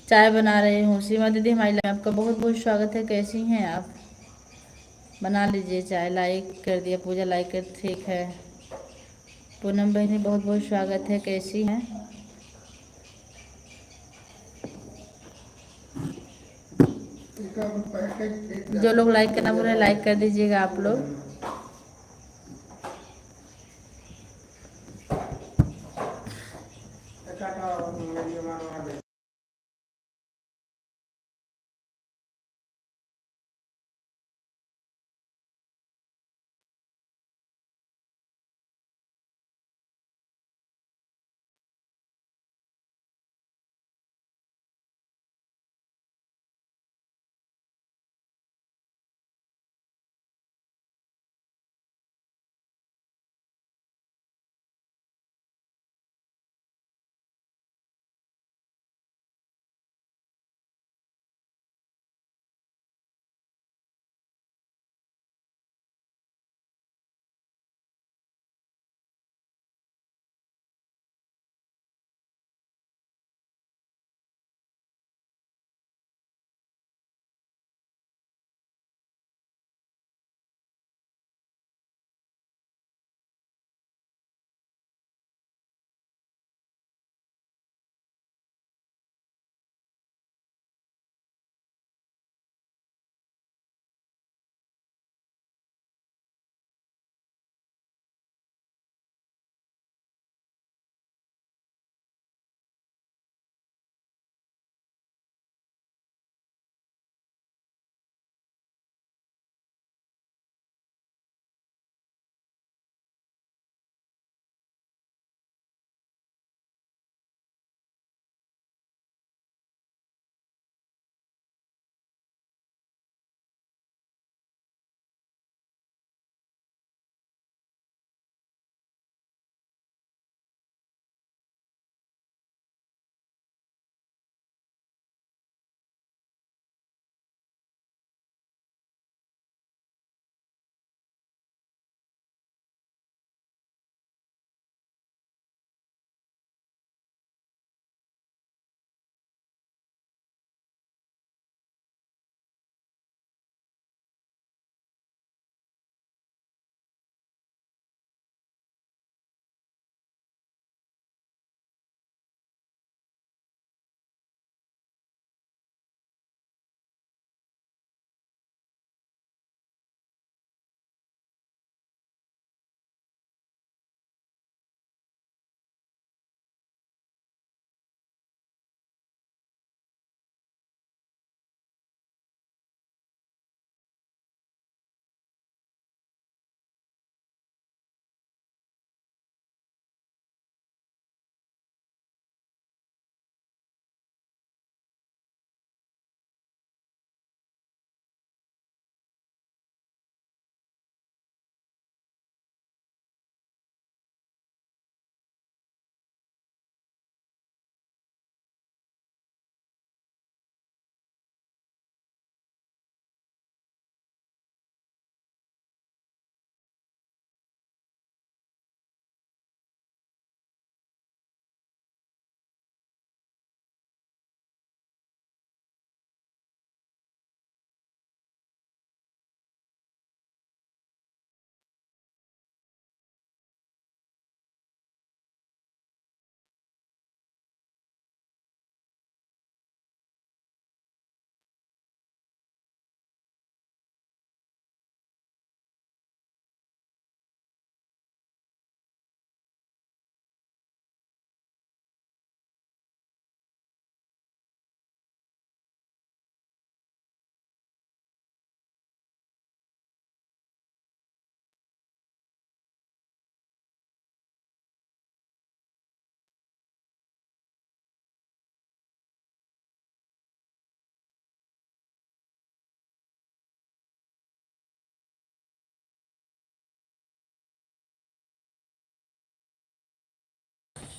चाय बना रही हूँ। सीमा दीदी हमारी लाइफ में आपका बहुत बहुत स्वागत है। कैसी हैं आप? बना लीजिए चाय। लाइक कर दिया पूजा, लाइक कर, ठीक है। पूनम बहनी बहुत बहुत स्वागत है। कैसी हैं? जो लोग लाइक करना बोल रहे हैं लाइक कर दीजिएगा आप लोग।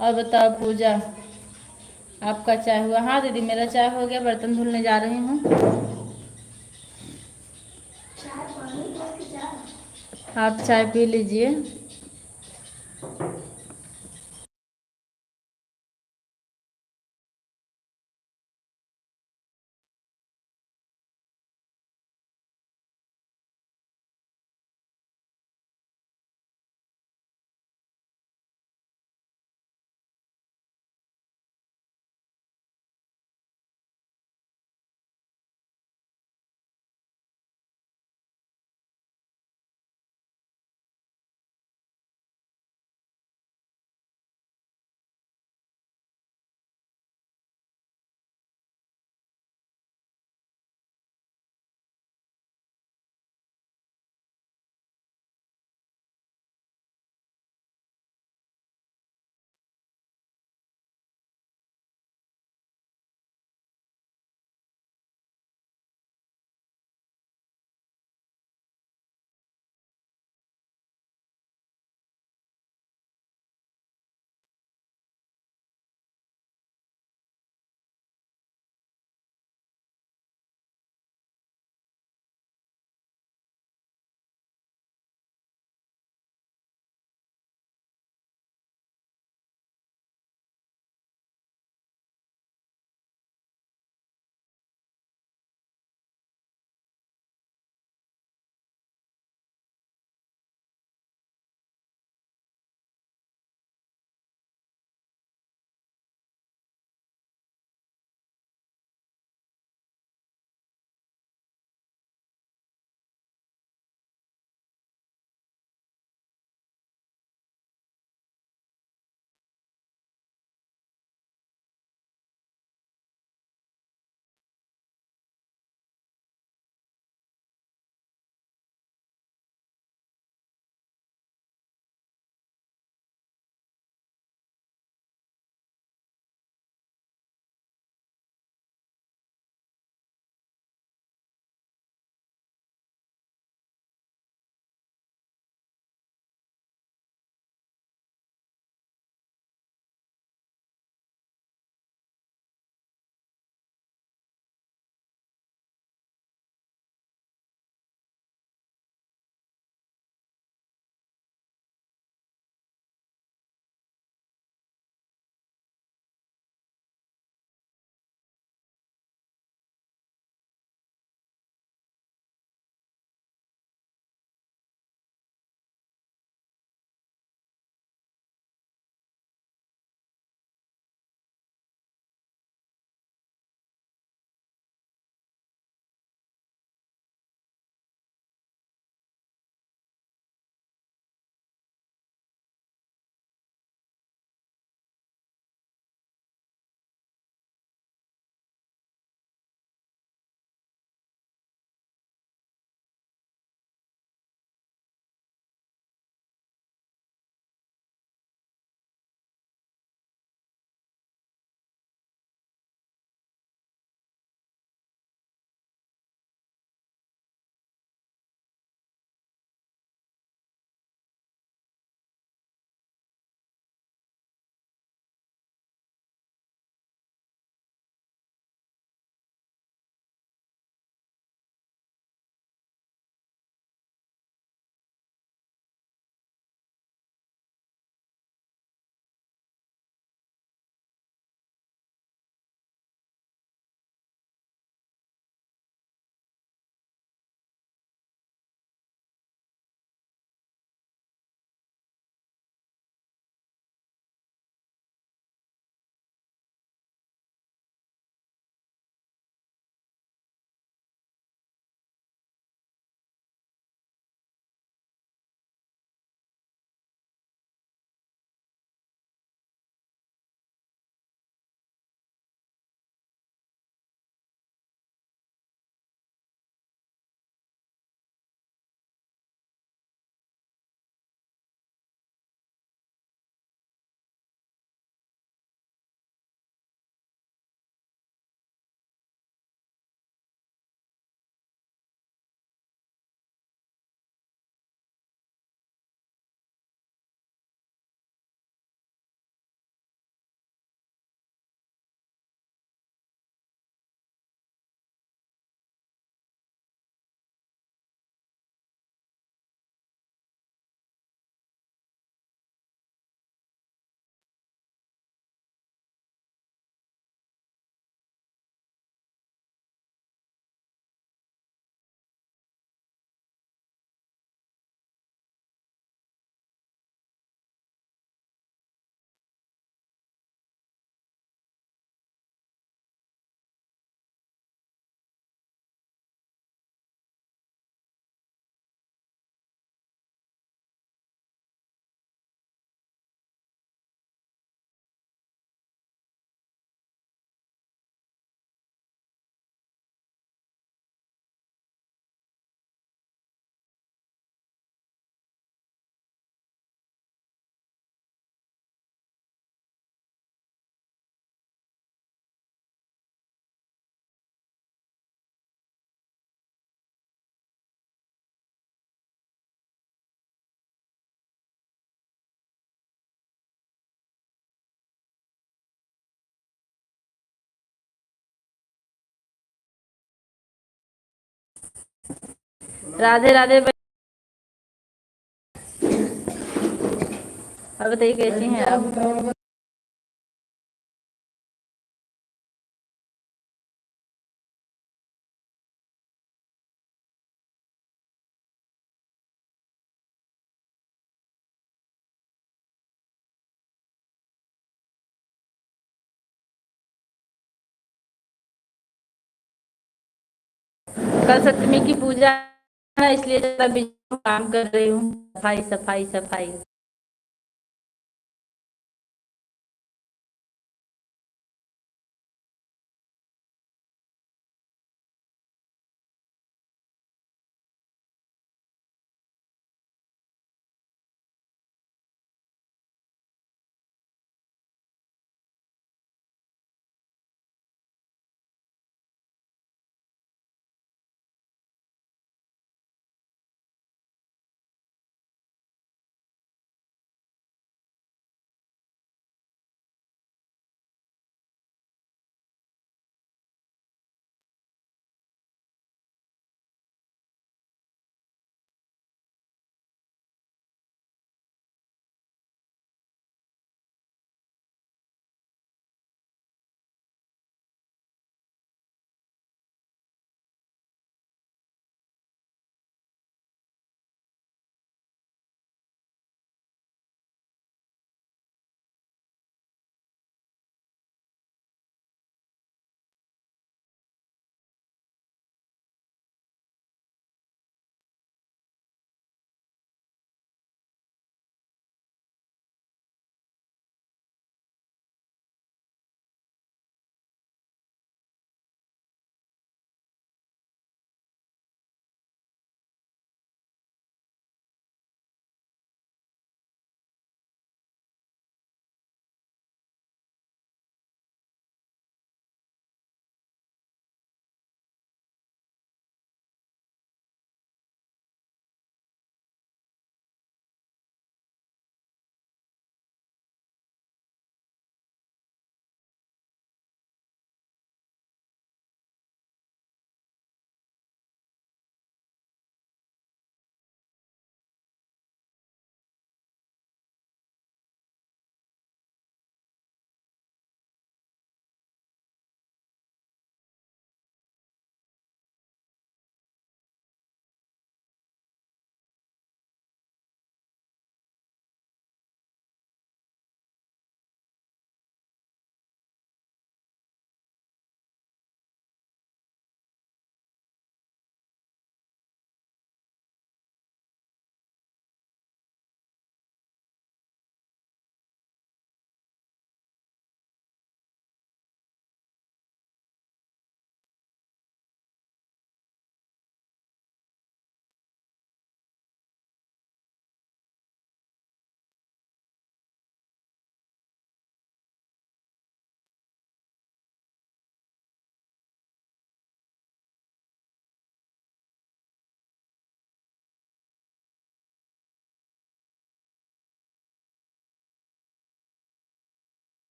और बताओ पूजा, आपका चाय हुआ? हाँ दीदी मेरा चाय हो गया, बर्तन धुलने जा रही हूँ। आप चाय पी लीजिए। राधे राधे। अब बताइए कैसी हैं आप। कल सप्तमी की पूजा है इसलिए ज़्यादा बिजी काम कर रही हूँ। सफाई सफाई सफाई।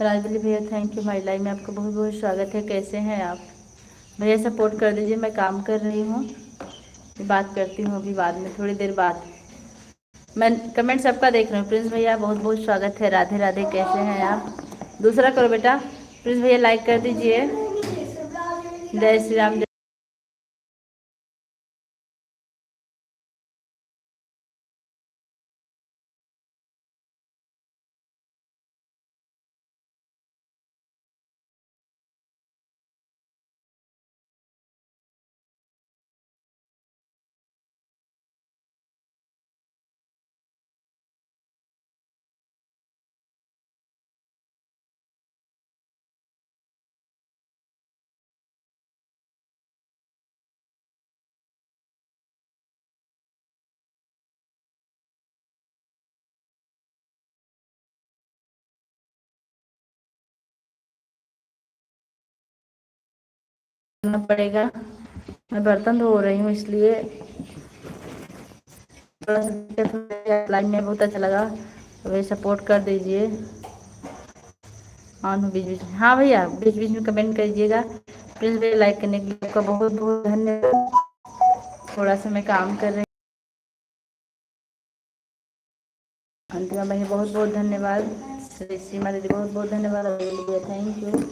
राजबली भैया थैंक यू, माई लाइफ में आपका बहुत बहुत स्वागत है। कैसे हैं आप भैया? सपोर्ट कर दीजिए, मैं काम कर रही हूँ, बात करती हूँ अभी बाद में, थोड़ी देर बाद। मैं कमेंट सबका देख रही हूँ। प्रिंस भैया बहुत बहुत स्वागत है। राधे राधे, कैसे हैं आप? दूसरा करो बेटा। प्रिंस भैया लाइक कर दीजिए। जय श्री राम। करना पड़ेगा, मैं बर्तन धो रही हूँ इसलिए थोड़ा सा दिक्कत हो रही है। लाइन में बहुत अच्छा लगा, तो भाई सपोर्ट कर दीजिए। ऑन हो बीच बीच में। हाँ भैया, बीच बीच में कमेंट करिएगा। प्लीज़ भैया लाइक करने के लिए आपका बहुत बहुत धन्यवाद। थोड़ा सा मैं काम कर रही हूँ। अंतिमा बहन बहुत बहुत धन्यवाद। श्री सीमा दीदी बहुत बहुत धन्यवाद। Thank you.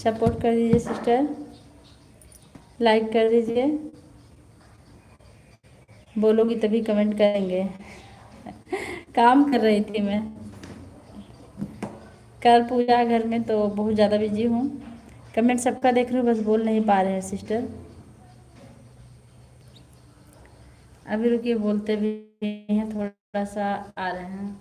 सपोर्ट कर दीजिए सिस्टर, लाइक कर दीजिए। बोलोगी तभी कमेंट करेंगे। काम कर रही थी मैं, कल पूजा घर में, तो बहुत ज़्यादा बिजी हूँ। कमेंट सबका देख रही हूँ, बस बोल नहीं पा रहे हैं सिस्टर। अभी रुकिए, बोलते भी हैं, थोड़ा सा आ रहे हैं।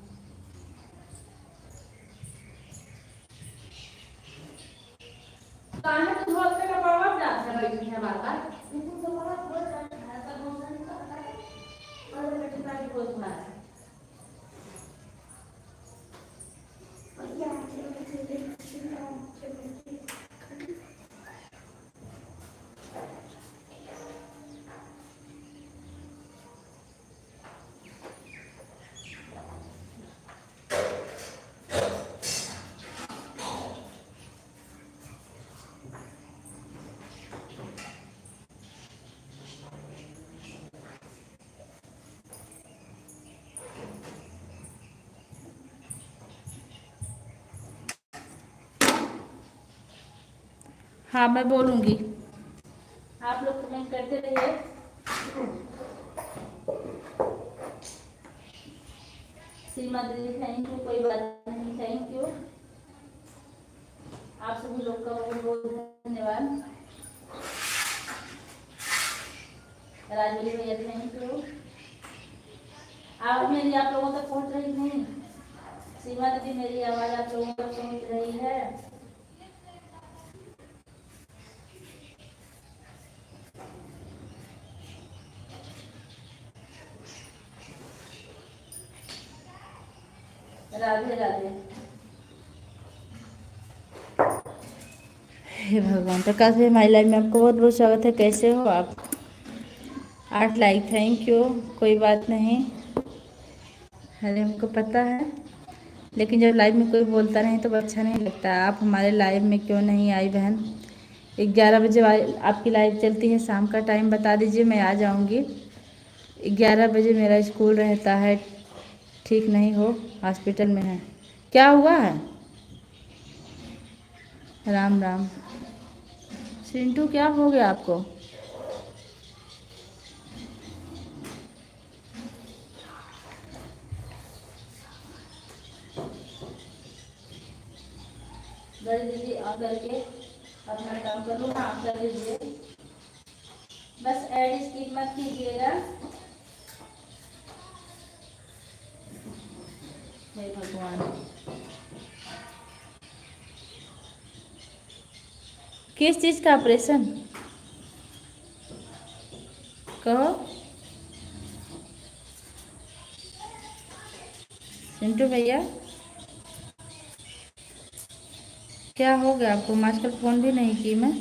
हाँ, मैं बोलूँगी, आप लोग कमेंट करते रहिए। सीमा दीदी थैंक यू, कोई बात नहीं, थैंक यू। आप सभी लोग का बहुत बहुत धन्यवाद। राजवीर भैया थैंक यू। आवाज़ मेरी आप लोगों तक पहुँच रही नहीं? सीमा दीदी, मेरी आवाज़ आप लोगों तक पहुँच रही है? राधे राधे। हे भगवान, प्रकाश भाई माई लाइफ में आपको बहुत बहुत स्वागत है। कैसे हो आप? 8 लाइक, थैंक यू। कोई बात नहीं, अरे हमको पता है, लेकिन जब लाइव में कोई बोलता नहीं तो अच्छा नहीं लगता। आप हमारे लाइव में क्यों नहीं आई बहन? 11 बजे आपकी लाइव चलती है, शाम का टाइम बता दीजिए, मैं आ जाऊंगी। 11 बजे मेरा स्कूल रहता है। ठीक नहीं हो, हॉस्पिटल में है? क्या हुआ है? राम राम। चिंटू, क्या हो गया आपको? कर दीजिए, आप करके अपना काम कर लो। हाँ, कर दीजिए, बस ऐड स्किप मत कीजिएगा। हे भगवान, किस चीज़ का ऑपरेशन? कहो चिंटू भैया, क्या हो गया आपको? आजकल फ़ोन भी नहीं की मैं।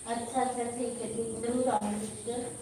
अच्छा अच्छा, ठीक है, ठीक है, जरूर आऊँगी सिस्टर।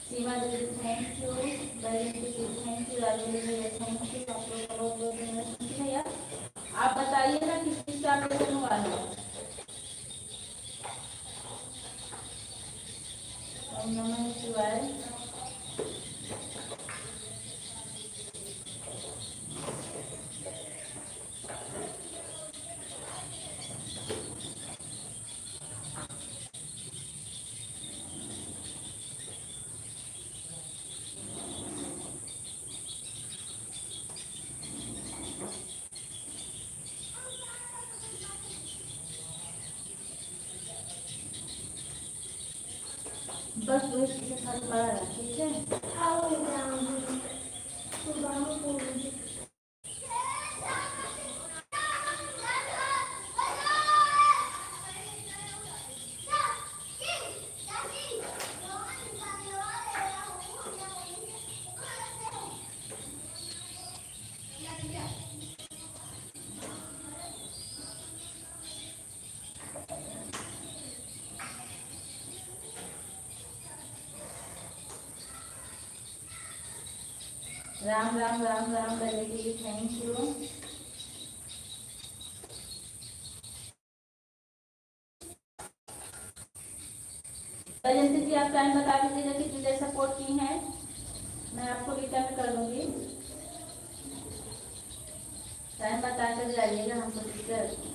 सीमा दीदी थैंक यू, बहन दीदी थैंक यू, राजू भैया थैंक यू, आप लोग का बहुत बहुत धन्यवाद भैया। आप बताइए ना किस चीज़ का ऑपरेशन हुआ है? बस उसके साथ खड़ा रहा, ठीक है। राम राम राम राम करने के लिए थैंक यू। जैसे कि आप टाइम बता दीजिएगा कितनी देर सपोर्ट की हैं, मैं आपको रिटर्न कर दूंगी। टाइम बता कर जाइएगा हमको टीचर।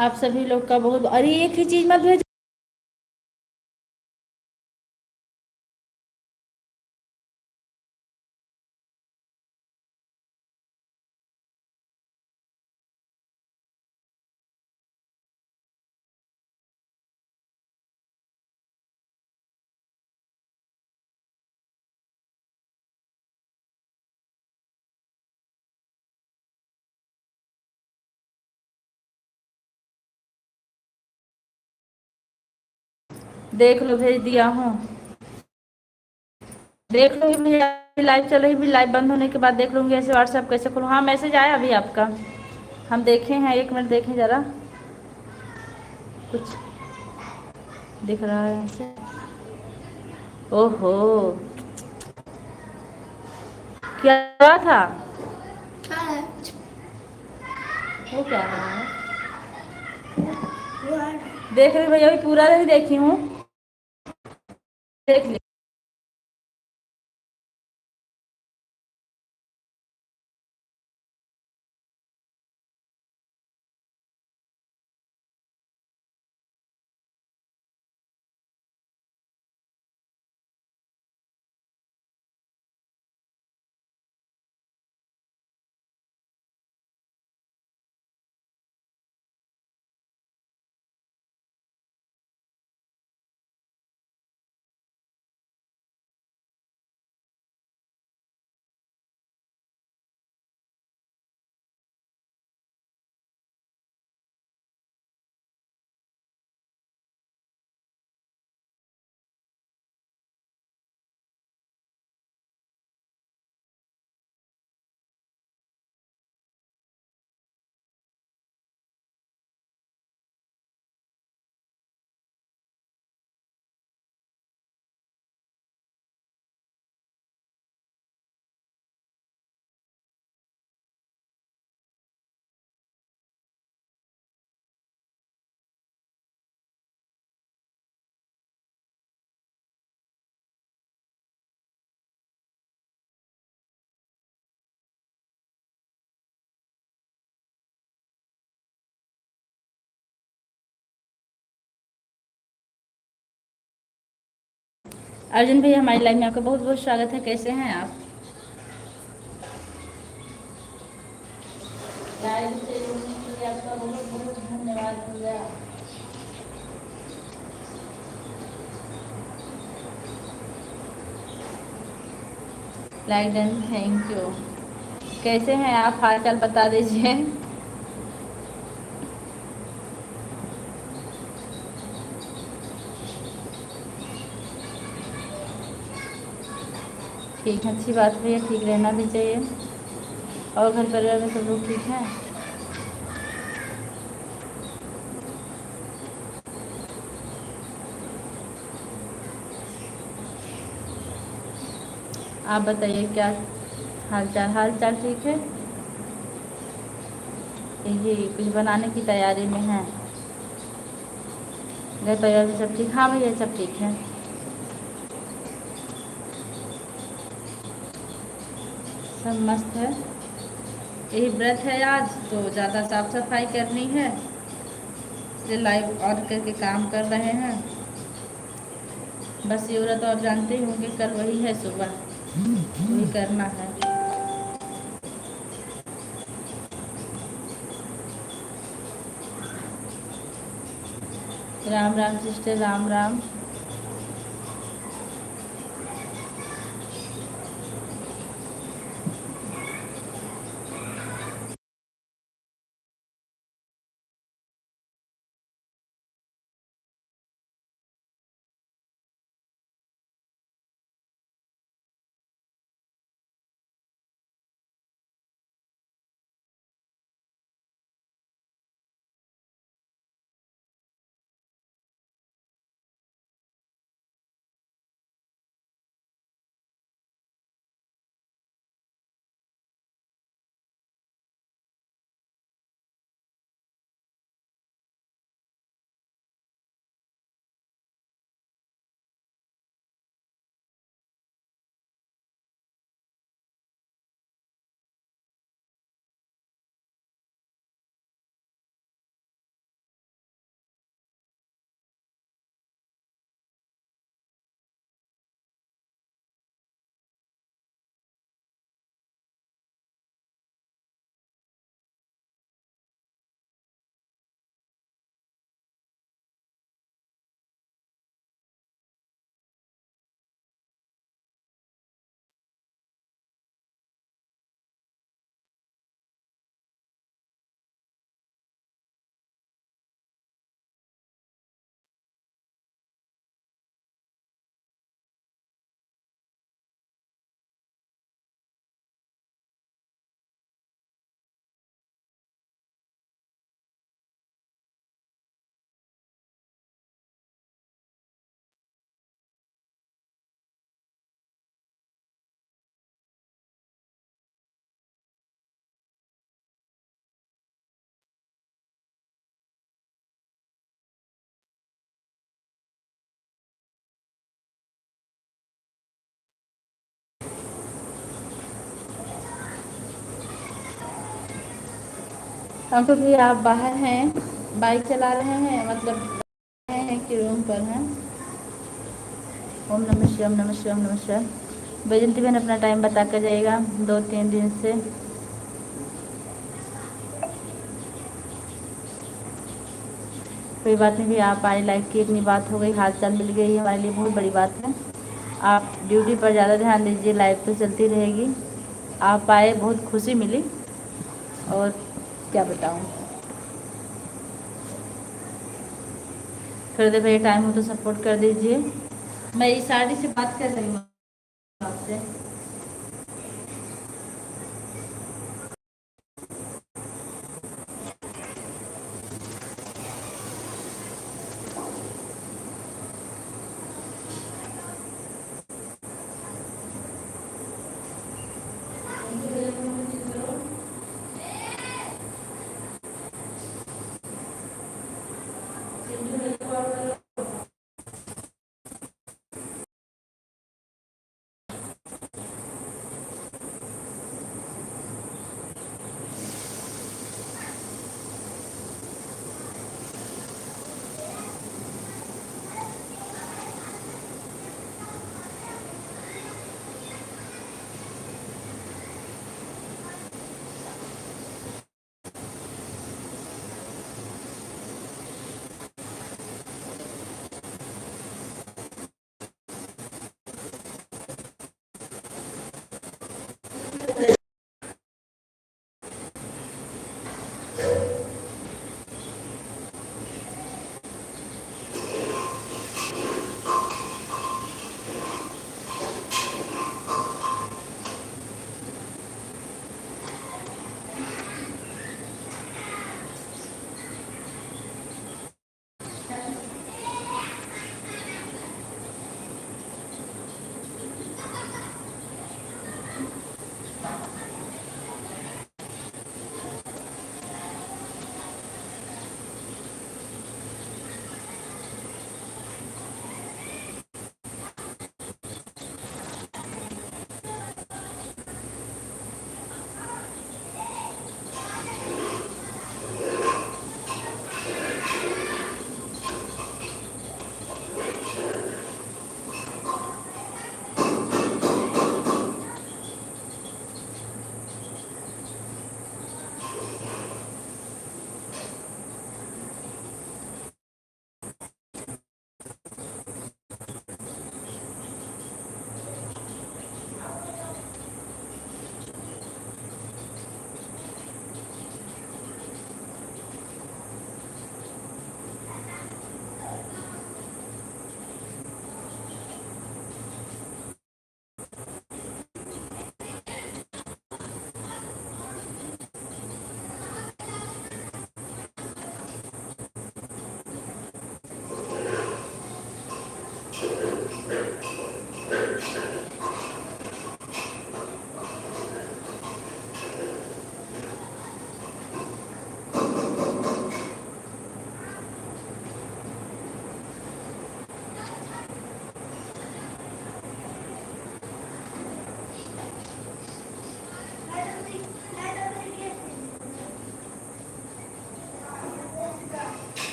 आप सभी लोग का बहुत, अरे एक ही चीज मत भेज। देख लो, भेज दिया हूँ। देख लो भैया, लाइव चल रही, भी लाइव बंद होने के बाद देख लूँगी ऐसे व्हाट्सएप कैसे खोलूँ। हाँ मैसेज आया अभी आपका, हम देखे हैं, एक मिनट देखें ज़रा, कुछ दिख रहा है ऐसे। ओहो, क्या हुआ था? वो क्या रहा है? देख रही भैया, अभी पूरा नहीं देखी हूँ, देख ली। अर्जुन भैया हमारी लाइव में आपका बहुत बहुत स्वागत है। कैसे हैं आप? लाइव से जुड़ने के लिए आपका बहुत बहुत धन्यवाद भैया। Like done, thank you. कैसे हैं आप? हाल चाल बता दीजिए। ठीक है, अच्छी बात है, ठीक रहना भी चाहिए। और घर परिवार में सब लोग ठीक हैं? आप बताइए क्या हाल चाल? हाल चाल ठीक है। ये कुछ बनाने की तैयारी में है। घर परिवार में सब ठीक? हाँ भैया सब ठीक है, सब मस्त है। यही व्रत है आज, तो ज़्यादा साफ सफाई करनी है, इसलिए लाइव ऑन करके काम कर रहे हैं। बस ये व्रत तो आप जानते ही होंगे, कल वही है, सुबह वही करना है। राम राम सिस्टर, राम राम। हमको भी आप बाहर हैं, बाइक चला रहे हैं, मतलब हैं कि रूम पर हैं? ओम नमः शिवाय, ओम नमः शिवाय, ओम नमः शिवाय। बैजंती बहन अपना टाइम बता कर जाइएगा, 2-3 दिन से। कोई बात नहीं भी, आप आए, लाइक की इतनी बात हो गई, हाल चाल मिल गई, हमारे लिए बहुत बड़ी बात है। आप ड्यूटी पर ज़्यादा ध्यान दीजिए, लाइव तो चलती रहेगी। आप आए, बहुत खुशी मिली, और क्या बताऊँ। थोड़ी देर भैया टाइम हो तो सपोर्ट कर दीजिए। मैं ईसारी से बात कर रही हूँ आपसे।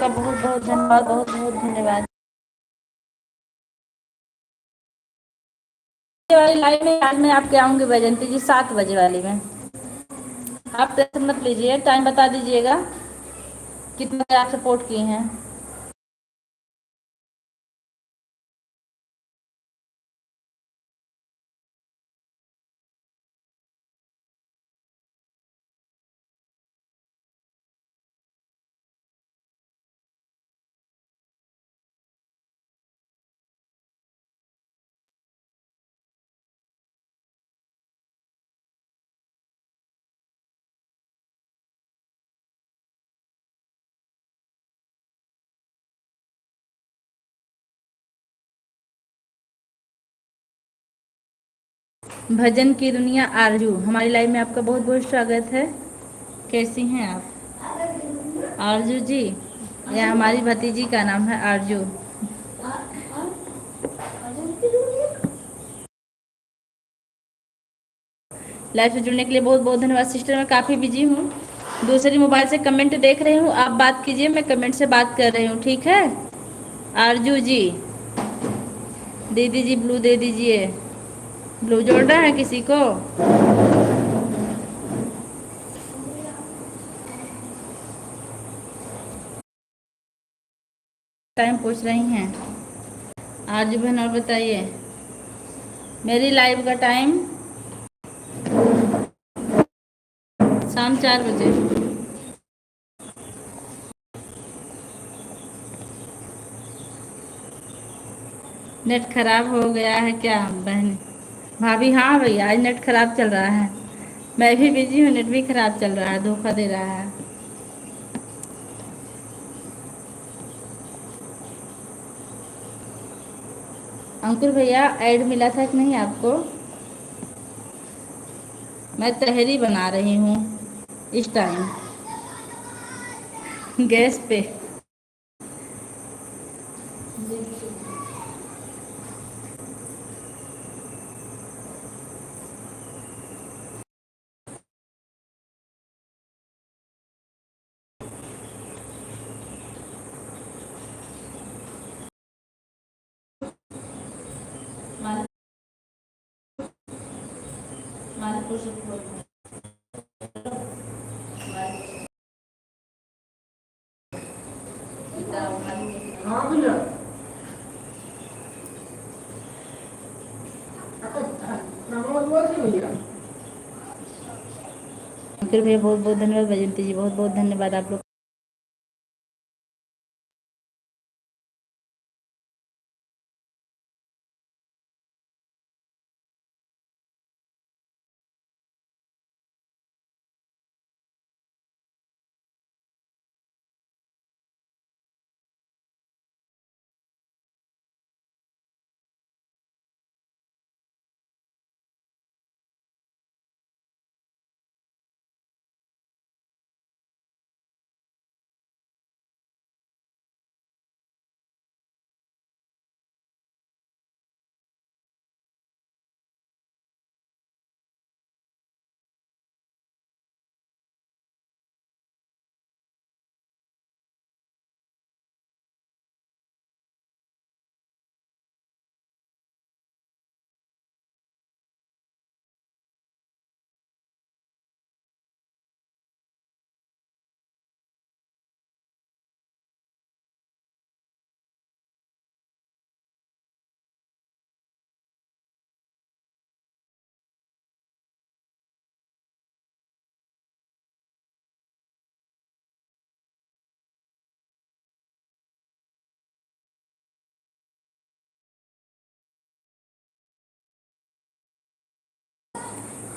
आपका बहुत बहुत धन्यवाद, बहुत बहुत धन्यवाद। ये वाली लाइव में आज मैं आपके आऊँगी वैजंती जी 7 बजे वाली में। आप टेंशन मत लीजिए, टाइम बता दीजिएगा कितने आप सपोर्ट किए हैं। भजन की दुनिया आरजू, हमारी लाइव में आपका बहुत बहुत स्वागत है। कैसी हैं आप आरजू जी? यह हमारी भतीजी का नाम है आरजू। लाइव से जुड़ने के लिए बहुत बहुत धन्यवाद सिस्टर। मैं काफ़ी बिजी हूँ, दूसरी मोबाइल से कमेंट देख रही हूँ। आप बात कीजिए, मैं कमेंट से बात कर रही हूँ, ठीक है? आरजू जी, दीदी जी ब्लू दे दीजिए। ब्लू जोड़ना है किसी को? टाइम पूछ रही हैं आरजू बहन, और बताइए। मेरी लाइव का टाइम शाम 4 बजे। नेट खराब हो गया है क्या बहन? भाभी हाँ भैया, आज नेट खराब चल रहा है। मैं भी बिजी हूँ, नेट भी खराब चल रहा है, धोखा दे रहा है। अंकुर भैया ऐड मिला था कि नहीं आपको? मैं तहरी बना रही हूँ इस टाइम गैस पे। हाँ भैया, अंकुर भैया बहुत बहुत धन्यवाद। वैजंती जी बहुत बहुत धन्यवाद आप लोग।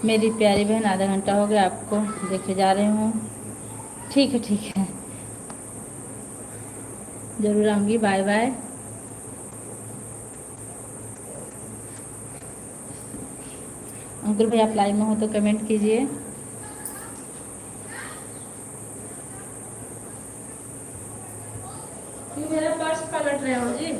मेरी प्यारी बहन, आधा घंटा हो गया आपको देखे जा रही हूँ। ठीक है ठीक है, जरूर आऊँगी। Bye bye. अंकुर भाई आप लाइव में हो तो कमेंट कीजिए। मेरा पर्स पलट रहे हो जी।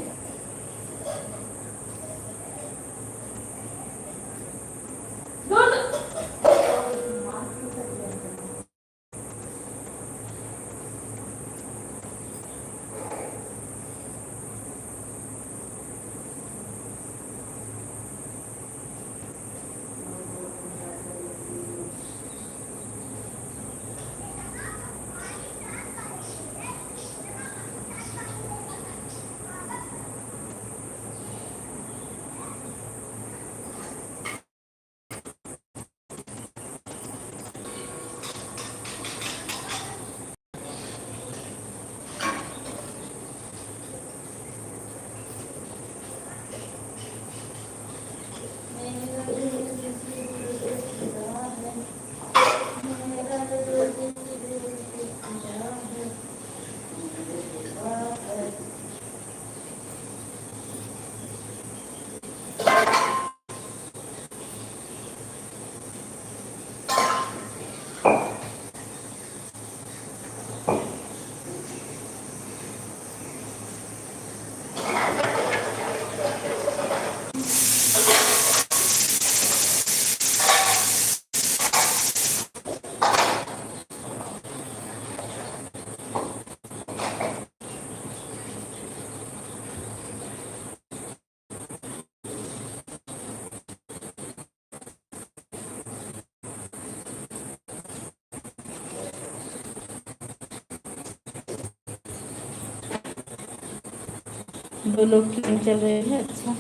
दो लोग की मीटिंग चल रही है। अच्छा,